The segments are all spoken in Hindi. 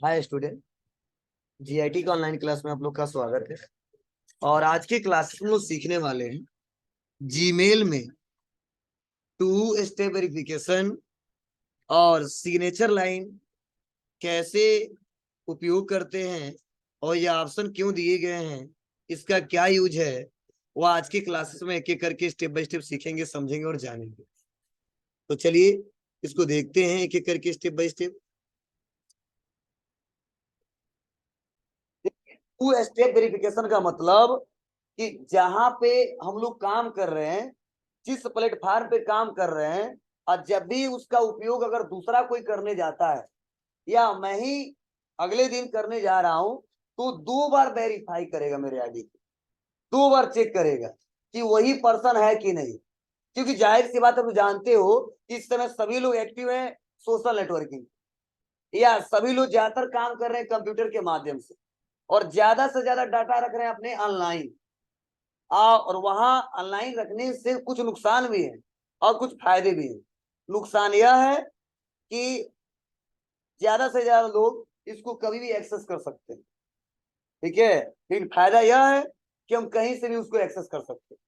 Hi student. जीआईटी का ऑनलाइन क्लास में आप लोग का स्वागत है। और आज के क्लास में हम लोग सीखने वाले हैं जीमेल में टू स्टेप वेरिफिकेशन और सिग्नेचर लाइन कैसे उपयोग करते हैं और ये ऑप्शन क्यों दिए गए हैं, इसका क्या यूज है, वो आज की क्लासेस में एक एक करके स्टेप बाय स्टेप सीखेंगे, समझेंगे और जानेंगे। तो चलिए इसको देखते हैं एक एक करके step by step. Two step verification का मतलब कि जहां पे हम लोग काम कर रहे हैं, जिस प्लेटफॉर्म पे काम कर रहे हैं, और जब भी उसका उपयोग अगर दूसरा कोई करने जाता है या मैं ही अगले दिन करने जा रहा हूं, तो 2 बार वेरीफाई करेगा मेरे आईडी को, 2 बार चेक करेगा कि वही पर्सन है कि नहीं। क्योंकि जाहिर सी बात है, आप जानते हो इस समय सभी लोग एक्टिव हैं सोशल नेटवर्किंग, या सभी लोग ज्यादातर काम कर रहे हैं कंप्यूटर के माध्यम से और ज्यादा से ज्यादा डाटा रख रहे हैं अपने ऑनलाइन। और वहां ऑनलाइन रखने से कुछ नुकसान भी है और कुछ फायदे भी है। नुकसान यह है कि ज्यादा से ज्यादा लोग इसको कभी भी एक्सेस कर सकते हैं, ठीक है। लेकिन फायदा यह है कि हम कहीं से भी उसको एक्सेस कर सकते हैं,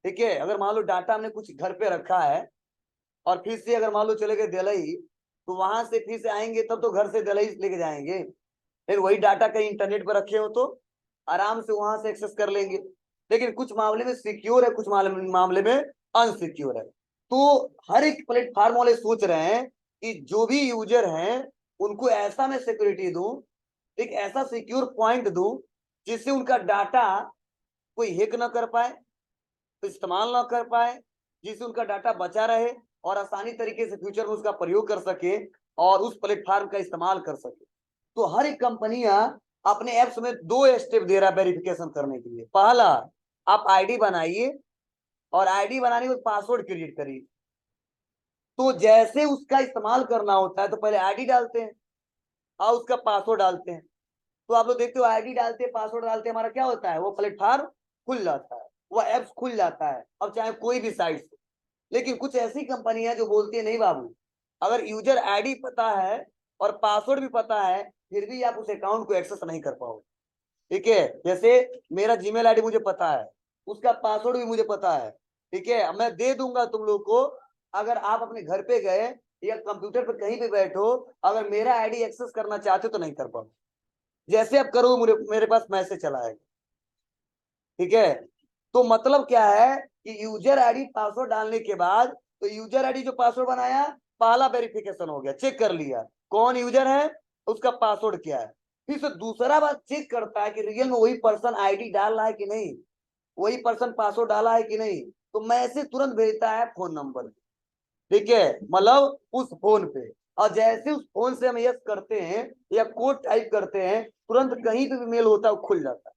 ठीक है। अगर मान लो डाटा हमने कुछ घर पे रखा है और फिर से अगर मान लो चले गए दिल्ली, तो वहां से फिर से आएंगे तब तो घर से दिल्ली लेके जाएंगे। फिर वही डाटा कहीं इंटरनेट पर रखे हो तो आराम से वहां से एक्सेस कर लेंगे। लेकिन कुछ मामले में सिक्योर है, कुछ मामले में अनसिक्योर है। तो हर एक प्लेटफॉर्म वाले सोच रहे हैं कि जो भी यूजर हैं उनको ऐसा मैं सिक्योरिटी दूं, एक ऐसा सिक्योर पॉइंट दूं जिससे उनका डाटा कोई हैक ना कर पाए, तो इस्तेमाल ना कर पाए, जिससे उनका डाटा बचा रहे और आसानी तरीके से फ्यूचर में उसका प्रयोग कर सके और उस प्लेटफॉर्म का इस्तेमाल कर सके। तो हर एक कंपनियां अपने एप्स में 2 स्टेप दे रहा है वेरिफिकेशन करने के लिए। पहला, आप आईडी बनाइए और आईडी बनाने के बाद पासवर्ड क्रिएट करिए। तो जैसे उसका इस्तेमाल करना होता है तो पहले आईडी डालते हैं और उसका पासवर्ड डालते हैं। तो आप लोग देखते हो आईडी डालते हैं, पासवर्ड डालते हैं, हमारा क्या होता है, वो प्लेटफॉर्म खुल जाता है, वो एप्स खुल जाता है, अब चाहे कोई भी साइट से। लेकिन कुछ ऐसी कंपनियां जो बोलती है नहीं बाबू, अगर यूजर आईडी पता है और पासवर्ड भी पता है फिर भी आप उस अकाउंट को एक्सेस नहीं कर पाओगे, ठीक है। जैसे मेरा जीमेल आईडी मुझे पता है, उसका पासवर्ड भी मुझे पता है, ठीक है, मैं दे दूंगा तुम लोग को। अगर आप अपने घर पे गए या कंप्यूटर पे कहीं पे बैठो, अगर मेरा आईडी एक्सेस करना चाहते हो तो नहीं कर पाओ। जैसे आप करो मेरे पास मैसेज चला है, ठीक है। तो मतलब क्या है कि यूजर आईडी पासवर्ड डालने के बाद, तो यूजर आईडी जो पासवर्ड बनाया, पहला वेरिफिकेशन हो गया, चेक कर लिया कौन यूजर है, उसका पासवर्ड क्या है। फिर से दूसरा बात चेक करता है कि रियल में वही पर्सन आईडी डाल रहा है कि नहीं, वही पर्सन पासवर्ड डाला है कि नहीं। तो मैसेज तुरंत भेजता है फोन नंबर, ठीक है, मतलब उस फोन पे। और जैसे उस फोन से हम यस करते हैं या कोड टाइप करते हैं, तुरंत कहीं पे भी मेल होता है वो खुल जाता है,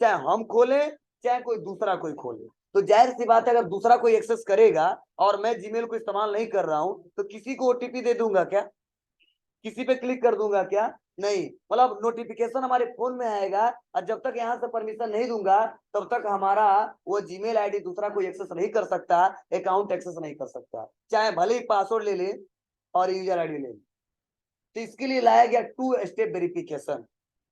चाहे हम खोलें चाहे कोई दूसरा कोई खोले। तो जाहिर सी बात है अगर दूसरा कोई एक्सेस करेगा और मैं जीमेल को इस्तेमाल नहीं कर रहा हूं, तो किसी को ओटीपी दे दूंगा क्या, किसी पे क्लिक कर दूंगा क्या, नहीं। मतलब नोटिफिकेशन हमारे फोन में आएगा और जब तक यहाँ से परमिशन नहीं दूंगा तब तक हमारा वो जीमेल आईडी दूसरा कोई एक्सेस नहीं कर सकता, अकाउंट एक्सेस नहीं कर सकता, चाहे भले ही पासवर्ड ले ले और यूजर आईडी ले ले। तो इसके लिए लाया गया 2 स्टेप वेरिफिकेशन,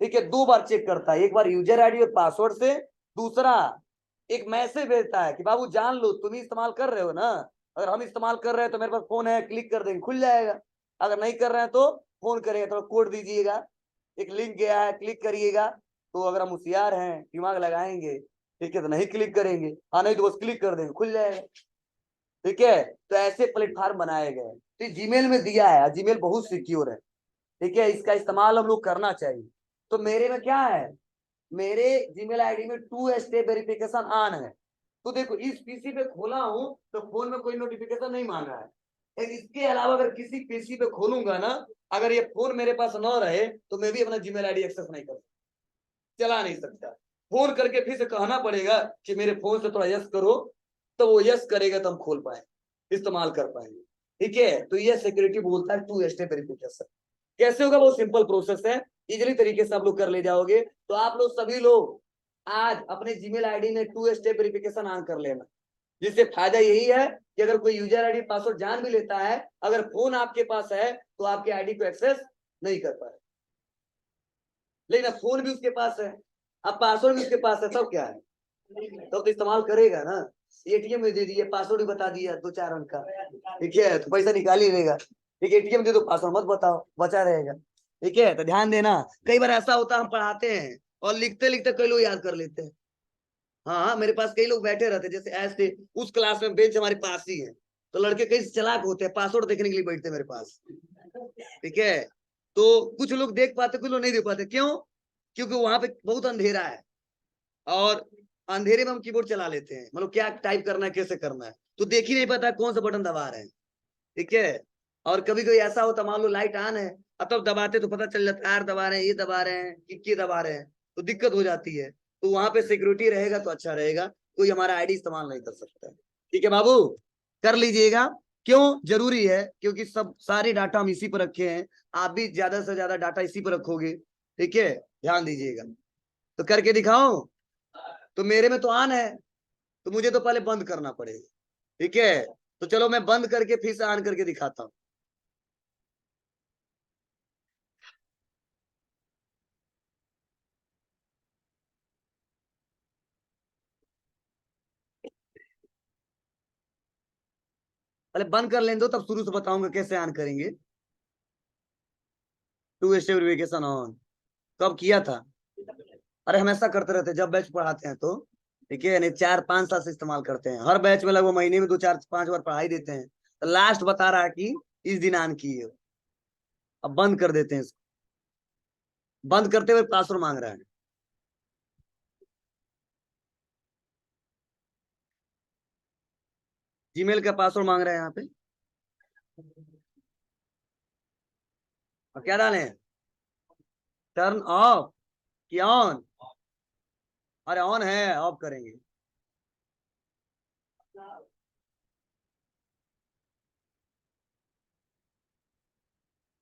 ठीक है। 2 बार चेक करता है, एक बार यूजर आईडी और पासवर्ड से, दूसरा एक मैसेज भेजता है कि बाबू जान लो तुम ही इस्तेमाल कर रहे हो ना, अगर हम इस्तेमाल कर रहे हैं तो मेरे पास फोन है, क्लिक कर देंगे खुल जाएगा, अगर नहीं कर रहे हैं तो फोन करेगा, तो कोड दीजिएगा, एक लिंक गया है क्लिक करिएगा। तो अगर हम होशियार हैं, दिमाग लगाएंगे, ठीक है, तो नहीं क्लिक करेंगे, हाँ नहीं तो बस क्लिक कर देंगे खुल जाएगा, ठीक है। तो ऐसे प्लेटफॉर्म बनाए गए, तो जीमेल में दिया है, जीमेल बहुत सिक्योर है, ठीक है, इसका इस्तेमाल हम लोग करना चाहिए। तो मेरे में क्या है, मेरे जीमेल आईडी में 2 स्टेप वेरिफिकेशन ऑन है। तो देखो इस पीसी पे खोला हूं तो फोन में कोई नोटिफिकेशन नहीं मांगा है। इसके अलावा अगर किसी पीसी पे खोलूंगा ना, अगर ये फोन मेरे पास न रहे तो मैं भी अपना जीमेल आईडी एक्सेस नहीं कर सकता, चला नहीं सकता। फोन करके फिर से कहना पड़ेगा कि मेरे फोन से थोड़ा यस करो, तो वो यस करेगा तो हम खोल पाए, इस्तेमाल कर पाएंगे, ठीक है। तो ये सिक्योरिटी बोलता है 2 स्टेप वेरिफिकेशन। कैसे होगा, बहुत सिंपल प्रोसेस है, इजीली तरीके से आप लोग कर ले जाओगे। तो आप लोग सभी लोग आज अपने जीमेल आईडी में 2 स्टेप वेरिफिकेशन ऑन कर लेना, जिससे फायदा यही है कि अगर कोई यूजर आईडी पासवर्ड जान भी लेता है, अगर फोन आपके पास है तो आपके आईडी को एक्सेस नहीं कर पाए, लेकिन अब फोन भी उसके पास है, अब पासवर्ड भी उसके पास है, तब क्या है, तब तो इस्तेमाल करेगा ना। एटीएम में दे दिए, पासवर्ड भी बता दिया 2-4 अंक का, ठीक है, तो पैसा निकाल ही लेगा। ठीक है, एटीएम दे दो, पासवर्ड मत बताओ, बचा रहेगा। ठीक है, तो ध्यान देना, कई बार ऐसा होता है हम पढ़ाते हैं और लिखते लिखते कई लोग याद कर लेते हैं। हाँ हाँ, मेरे पास कई लोग बैठे रहते, जैसे ऐसे उस क्लास में बेंच हमारे पास ही है, तो लड़के कई चालाक होते हैं, पासवर्ड देखने के लिए बैठते हैं मेरे पास। ठीक है, तो कुछ लोग देख पाते, कुछ लोग नहीं देख पाते, क्यों? क्योंकि वहां पे बहुत अंधेरा है, और अंधेरे में हम कीबोर्ड चला लेते हैं, मतलब क्या टाइप करना है, कैसे करना है, तो देख ही नहीं पाता कौन सा बटन दबा रहे हैं। ठीक है, और कभी कभी ऐसा होता, मान लो लाइट ऑन है, अब तब दबाते तो पता चल जाता है, आर दबा रहे हैं, ये दबा रहे हैं, कि दबा रहे हैं, तो दिक्कत हो जाती है। तो वहां पे सिक्योरिटी रहेगा तो अच्छा रहेगा, कोई हमारा आईडी इस्तेमाल नहीं कर सकता है। ठीक है बाबू, कर लीजिएगा। क्यों जरूरी है? क्योंकि सब सारे डाटा हम इसी पर रखे हैं, आप भी ज्यादा से ज्यादा डाटा इसी पर रखोगे। ठीक है, ध्यान दीजिएगा। तो करके दिखाओ, तो मेरे में तो ऑन है, तो मुझे तो पहले बंद करना पड़ेगा। ठीक है, तो चलो मैं बंद करके फिर से ऑन करके दिखाता हूँ। पहले बंद कर लें दो, तब शुरू से बताऊंगा कैसे ऑन करेंगे। टू स्टेप वेरिफिकेशन ऑन कब किया था? अरे हमेशा करते रहते हैं, जब बैच पढ़ाते हैं तो। ठीक है, यानी 4-5 साल से इस्तेमाल करते हैं, हर बैच में लगभग महीने में 2-4-5 बार पढ़ाई देते हैं, तो लास्ट बता रहा है कि इस दिन ऑन किए। अब बंद कर देते हैं इसको, बंद करते हुए पासवर्ड मांग रहा है। जीमेल का पासवर्ड मांग रहा है यहाँ पे। अब क्या डालें, टर्न ऑफ कि ऑन? अरे ऑन है, ऑफ करेंगे।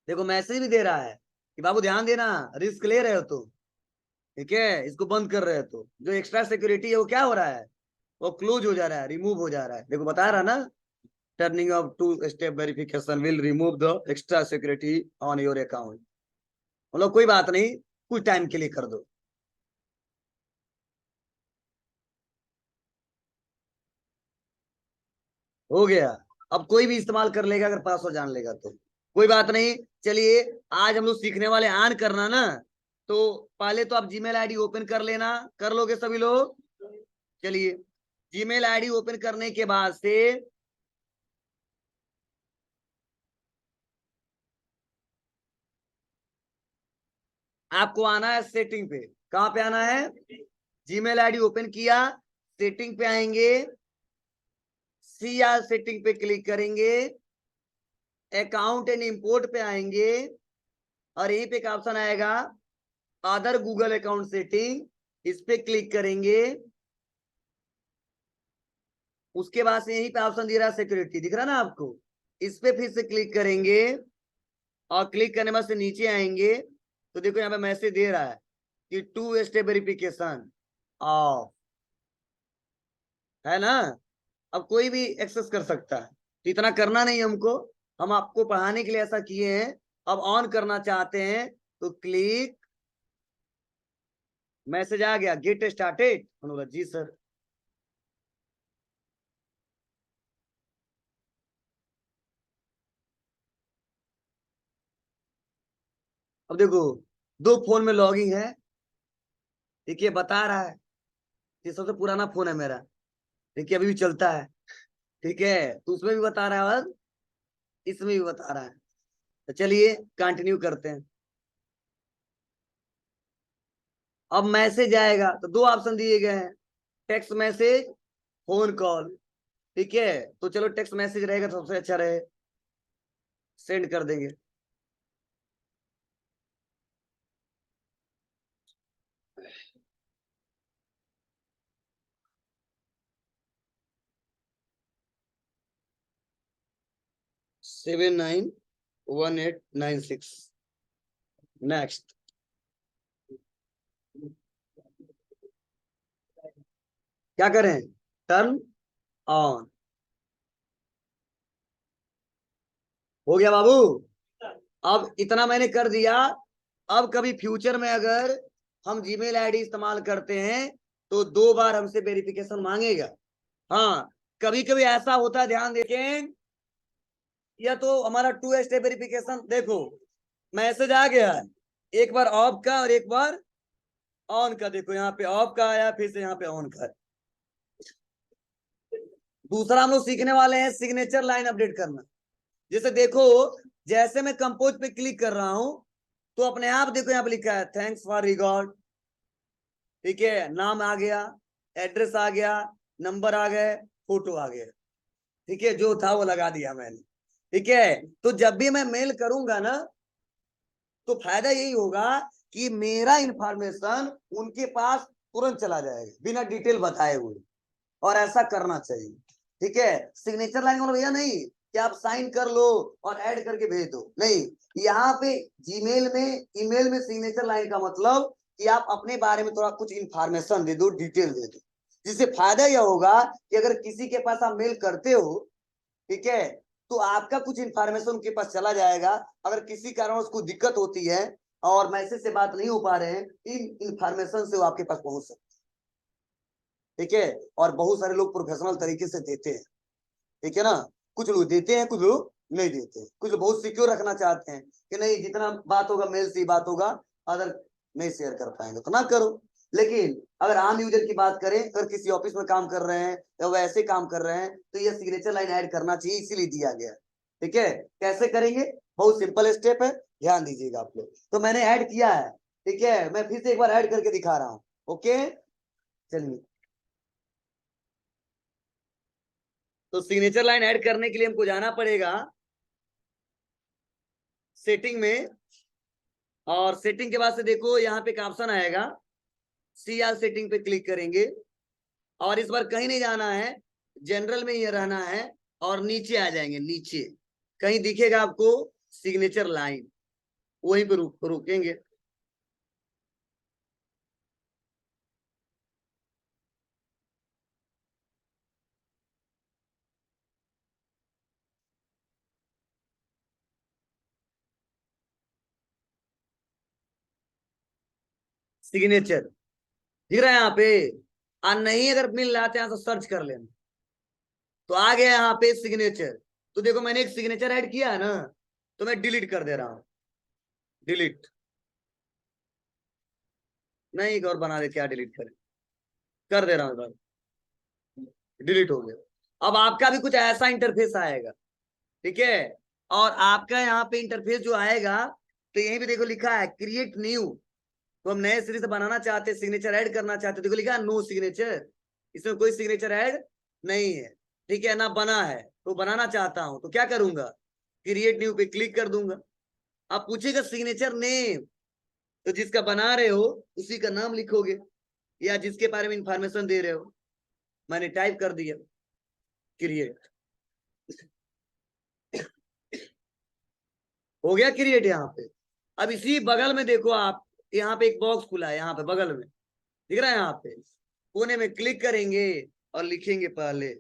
देखो मैसेज भी दे रहा है कि बाबू ध्यान देना, रिस्क ले रहे हो तुम। ठीक है, इसको बंद कर रहे हो तो जो एक्स्ट्रा सिक्योरिटी है वो क्या हो रहा है, वो क्लोज हो जा रहा है, रिमूव हो जा रहा है। देखो बता रहा ना, turning off two step verification will remove the extra security on your account. मतलब कोई बात नहीं, कुछ टाइम के लिए कर दो। हो गया। अब कोई भी इस्तेमाल कर लेगा अगर पासवर्ड जान लेगा तो, कोई बात नहीं। चलिए, आज हम लोग सीखने वाले ऑन करना ना, तो पहले तो आप जीमेल आईडी ओपन कर लेना, कर लोगे सभी लोग? चलिए, जीमेल आईडी ओपन करने के बाद से आपको आना है सेटिंग पे। कहां पे आना है? जीमेल आईडी ओपन किया, सेटिंग पे आएंगे, सी आर सेटिंग पे क्लिक करेंगे, अकाउंट एंड इंपोर्ट पे आएंगे, और यहीं पे एक ऑप्शन आएगा अदर गूगल अकाउंट सेटिंग, इस पे क्लिक करेंगे। उसके बाद से यहीं पे ऑप्शन दे रहा है सिक्योरिटी, दिख रहा ना आपको, इस पे फिर से क्लिक करेंगे, और क्लिक करने बाद से नीचे आएंगे, तो देखो यहाँ पे मैसेज दे रहा है कि टू स्टेप वेरिफिकेशन ऑफ, है ना। अब कोई भी एक्सेस कर सकता है, तो इतना करना नहीं हमको, हम आपको पढ़ाने के लिए ऐसा किए हैं। अब ऑन करना चाहते हैं तो क्लिक, मैसेज आ गया get started, Anurag ji sir. अब देखो, दो फोन में लॉगिंग है। देखिए बता रहा है, ये सबसे पुराना फोन है मेरा, देखिए अभी भी चलता है। ठीक है, तो उसमें भी बता रहा है और इसमें भी बता रहा है। तो चलिए कंटिन्यू करते हैं। अब मैसेज आएगा तो दो ऑप्शन दिए गए हैं, टेक्स्ट मैसेज, फोन कॉल। ठीक है, तो चलो टेक्स्ट मैसेज रहेगा तो सबसे अच्छा रहे, सेंड कर देंगे। Seven 9 1 8 9 6, next. क्या करें, टर्न ऑन। हो गया बाबू। अब इतना मैंने कर दिया, अब कभी फ्यूचर में अगर हम जीमेल आईडी इस्तेमाल करते हैं तो 2 बार हमसे वेरिफिकेशन मांगेगा। हाँ, कभी कभी ऐसा होता है, ध्यान देखें, या तो हमारा 2 स्टेप वेरिफिकेशन, देखो मैसेज आ गया है, एक बार ऑफ का और एक बार ऑन का। देखो यहाँ पे ऑफ का आया, फिर से यहाँ पे ऑन का। दूसरा हम लोग सीखने वाले हैं सिग्नेचर लाइन अपडेट करना। जैसे देखो, जैसे मैं कंपोज पे क्लिक कर रहा हूं तो अपने आप देखो यहाँ पे लिखा है थैंक्स फॉर रिकॉर्ड। ठीक है, नाम आ गया, एड्रेस आ गया, नंबर आ गए, फोटो आ गया। ठीक है, जो था वो लगा दिया मैंने। ठीक है, तो जब भी मैं मेल करूंगा ना तो फायदा यही होगा कि मेरा इंफॉर्मेशन उनके पास तुरंत चला जाएगा बिना डिटेल बताए हुए, और ऐसा करना चाहिए। ठीक है, सिग्नेचर लाइन का भैया नहीं कि आप साइन कर लो और ऐड करके भेज दो, नहीं। यहाँ पे जीमेल में, ईमेल में सिग्नेचर लाइन का मतलब कि आप अपने बारे में थोड़ा कुछ इंफॉर्मेशन दे दो, डिटेल दे दो, जिससे फायदा यह होगा कि अगर किसी के पास आप मेल करते हो, ठीक है, तो आपका कुछ इंफॉर्मेशन उनके पास चला जाएगा। अगर किसी कारण उसको दिक्कत होती है और मैसेज से बात नहीं हो पा रहे हैं, इन इंफॉर्मेशन से वो आपके पास पहुंच सकते। ठीक है, और बहुत सारे लोग प्रोफेशनल तरीके से देते हैं। ठीक है ना, कुछ लोग देते हैं, कुछ लोग नहीं देते हैं। कुछ लोग बहुत सिक्योर रखना चाहते हैं कि नहीं, जितना बात होगा मेल से ही बात होगा, अदर नहीं शेयर कर पाएंगे तो ना करो। लेकिन अगर आम यूजर की बात करें, अगर किसी ऑफिस में काम कर रहे हैं या वैसे काम कर रहे हैं तो ये सिग्नेचर लाइन ऐड करना चाहिए, इसीलिए दिया गया। ठीक है, कैसे करेंगे, बहुत सिंपल स्टेप है, ध्यान दीजिएगा आप लोग। तो मैंने ऐड किया है, ठीक है, मैं फिर से एक बार ऐड करके दिखा रहा हूँ। ओके, चलिए। तो सिग्नेचर लाइन ऐड करने के लिए हमको जाना पड़ेगा सेटिंग में, और सेटिंग के बाद से देखो यहाँ पे एक ऑप्शन आएगा, सीआर सेटिंग पे क्लिक करेंगे, और इस बार कहीं नहीं जाना है, जनरल में ये रहना है, और नीचे आ जाएंगे। नीचे कहीं दिखेगा आपको सिग्नेचर लाइन, वहीं पे रुकेंगे। सिग्नेचर दिख रहा है यहाँ पे, और नहीं अगर मिल रहा है तो सर्च कर लेना। तो आ गया यहाँ पे सिग्नेचर। तो देखो मैंने एक सिग्नेचर ऐड किया है ना, तो मैं डिलीट कर दे रहा हूँ। डिलीट नहीं, और बना दे, क्या डिलीट करें, कर दे रहा हूँ, डिलीट हो गया। अब आपका भी कुछ ऐसा इंटरफेस आएगा। ठीक है, और आपका यहाँ पे इंटरफेस जो आएगा, तो यहीं पे देखो लिखा है क्रिएट न्यू। तो हम नए सिरे से बनाना चाहते हैं, सिग्नेचर ऐड करना चाहते हैं, देखो लिखा है नो सिग्नेचर, इसमें कोई सिग्नेचर ऐड नहीं है। ठीक है ना, बना है तो बनाना चाहता हूं तो क्या करूंगा, क्रिएट न्यू पे क्लिक कर दूंगा। आप पूछेगा सिग्नेचर नेम, तो जिसका बना रहे हो उसी का नाम लिखोगे, या जिसके बारे में इंफॉर्मेशन दे रहे हो। मैंने टाइप कर दिया क्रिएट, हो गया क्रिएट यहाँ पे। अब इसी बगल में देखो आप, यहाँ पे एक बॉक्स खुला है, यहाँ पे बगल में दिख रहा है, यहाँ पे कोने में क्लिक करेंगे और लिखेंगे पहले।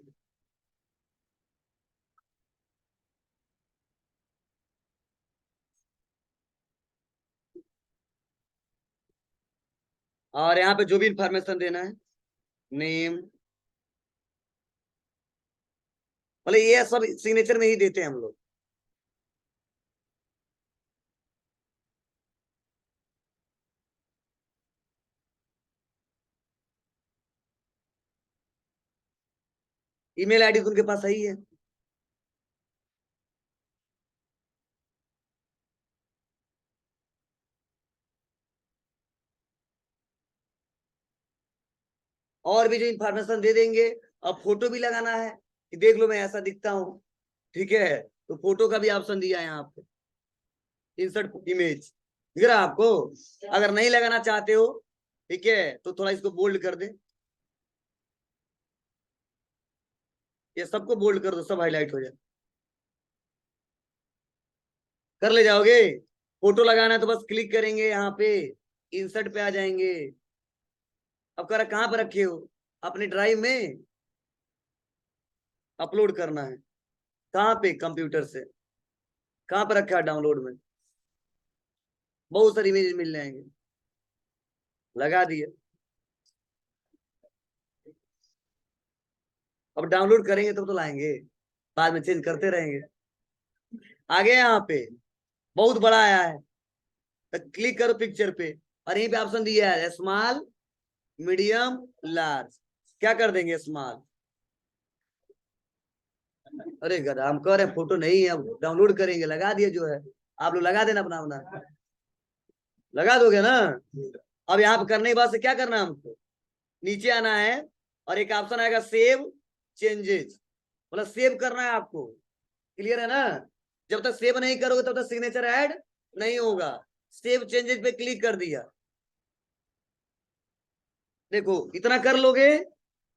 और यहाँ पे जो भी इंफॉर्मेशन देना है, नेम, मतलब ये सब सिग्नेचर में ही देते हैं हम लोग। ईमेल आईडी तो उनके पास सही है। और भी जो इंफॉर्मेशन दे देंगे। अब फोटो भी लगाना है कि देख लो मैं ऐसा दिखता हूँ। ठीक है, तो फोटो का भी ऑप्शन दिया है यहाँ पे, इंसर्ट इमेज, दिख रहा है आपको। अगर नहीं लगाना चाहते हो, ठीक है, तो थोड़ा इसको बोल्ड कर दे, ये सबको बोल्ड कर दो, सब हाईलाइट हो जाए। कर ले जाओगे। फोटो लगाना है तो बस क्लिक करेंगे यहाँ पे, इंसर्ट पे आ जाएंगे। अब कर कहाँ पर रखे हो, अपने ड्राइव में अपलोड करना है। कहाँ पे, कंप्यूटर से, कहाँ पर रखा है, डाउनलोड में। बहुत सारी इमेज मिल जाएंगे, लगा दिए। अब डाउनलोड करेंगे तो लाएंगे, बाद में चेंज करते रहेंगे। आगे यहाँ पे बहुत बड़ा आया है, तो क्लिक करो पिक्चर पे, और यहीं पे ऑप्शन दिया है स्मॉल, मीडियम, लार्ज। क्या कर देंगे? स्मॉल। अरे गधा, हम कह रहे हैं फोटो नहीं है, अब डाउनलोड करेंगे, लगा दिए जो है। आप लोग लगा देना अपना अपना, लगा दोगे ना। अब यहाँ पे करने के बाद से क्या करना है हमको? नीचे आना है, और एक ऑप्शन आएगा सेव चेंजेस, मतलब सेव करना है आपको। क्लियर है ना? जब तक सेव नहीं करोगे तब तक सिग्नेचर ऐड नहीं होगा। सेव चेंजेस पे क्लिक कर दिया, देखो इतना कर लोगे,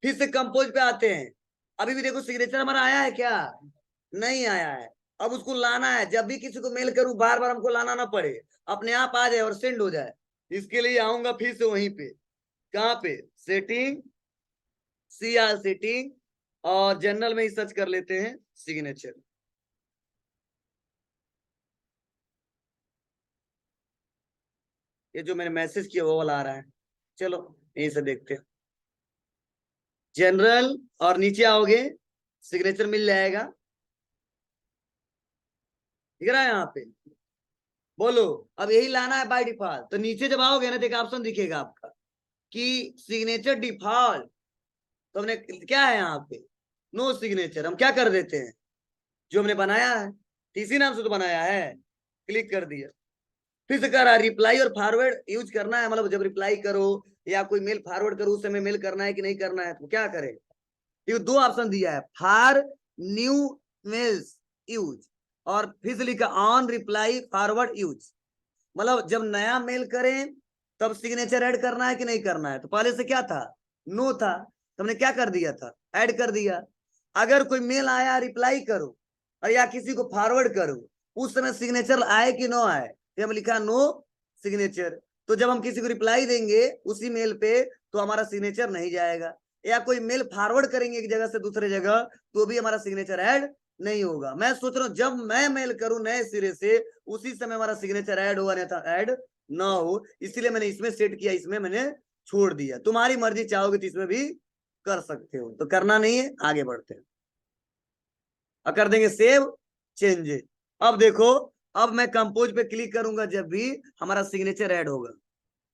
फिर से कंपोज पे आते हैं। अभी भी देखो सिग्नेचर हमारा आया है क्या? नहीं आया है। अब उसको लाना है, जब भी किसी को मेल करूं बार बार हमको लाना ना पड़े, अपने आप आ जाए और सेंड हो जाए। इसके लिए आऊंगा फिर से वहीं पे, कहाँ पे? सेटिंग, CR सेटिंग, और जनरल में ही सर्च कर लेते हैं सिग्नेचर। ये जो मैंने मैसेज किया वो वाला आ रहा है, चलो यहीं से देखते हैं। जनरल, और नीचे आओगे सिग्नेचर मिल जाएगा, दिख रहा है यहाँ पे। बोलो, अब यही लाना है बाय डिफॉल्ट। तो नीचे जब आओगे ना तो एक ऑप्शन दिखेगा आपका कि सिग्नेचर डिफॉल्ट, तो हमने क्या है यहाँ पे? No signature. हम क्या कर देते हैं? जो हमने बनाया है, इसी नाम से तो बनाया है, क्लिक कर दिया। फिर से कह रहा है रिप्लाई और फॉरवर्ड यूज करना है, मतलब जब रिप्लाई करो या कोई मेल फॉरवर्ड करो उस समय मेल करना है कि नहीं करना है, तो क्या करें? ये दो ऑप्शन दिया है, फॉर न्यू मेल्स यूज, और फिर से लिखा ऑन रिप्लाई फॉरवर्ड यूज। मतलब जब नया मेल करें तब सिग्नेचर ऐड करना है कि नहीं करना है। तो पहले से क्या था? नो था, तो हमने क्या कर दिया था? ऐड कर दिया। अगर कोई मेल आया रिप्लाई करो, और या किसी को फॉरवर्ड करो, उस समय सिग्नेचर आए कि नो आए, तो हम लिखा नो सिग्नेचर। तो जब हम किसी को रिप्लाई देंगे उसी मेल पे, तो हमारा सिग्नेचर नहीं जाएगा। या कोई मेल फॉरवर्ड करेंगे एक जगह से दूसरे जगह, तो भी हमारा सिग्नेचर ऐड नहीं होगा। मैं सोच रहा हूँ जब मैं मेल करूं नए सिरे से, उसी समय हमारा सिग्नेचर ऐड होगा, नहीं था ऐड ना हो। इसीलिए मैंने इसमें सेट किया, इसमें मैंने छोड़ दिया। तुम्हारी मर्जी, चाहोगे तो इसमें भी कर सकते हो, तो करना नहीं है, आगे बढ़ते हैं। अब कर देंगे सेव चेंजेस। अब देखो, अब मैं कंपोज पे क्लिक करूंगा जब भी हमारा सिग्नेचर ऐड होगा,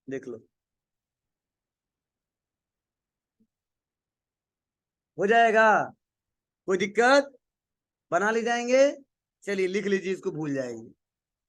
देख लो हो जाएगा। कोई दिक्कत? बना ले जाएंगे, चलिए लिख लीजिए, इसको भूल जाएंगे।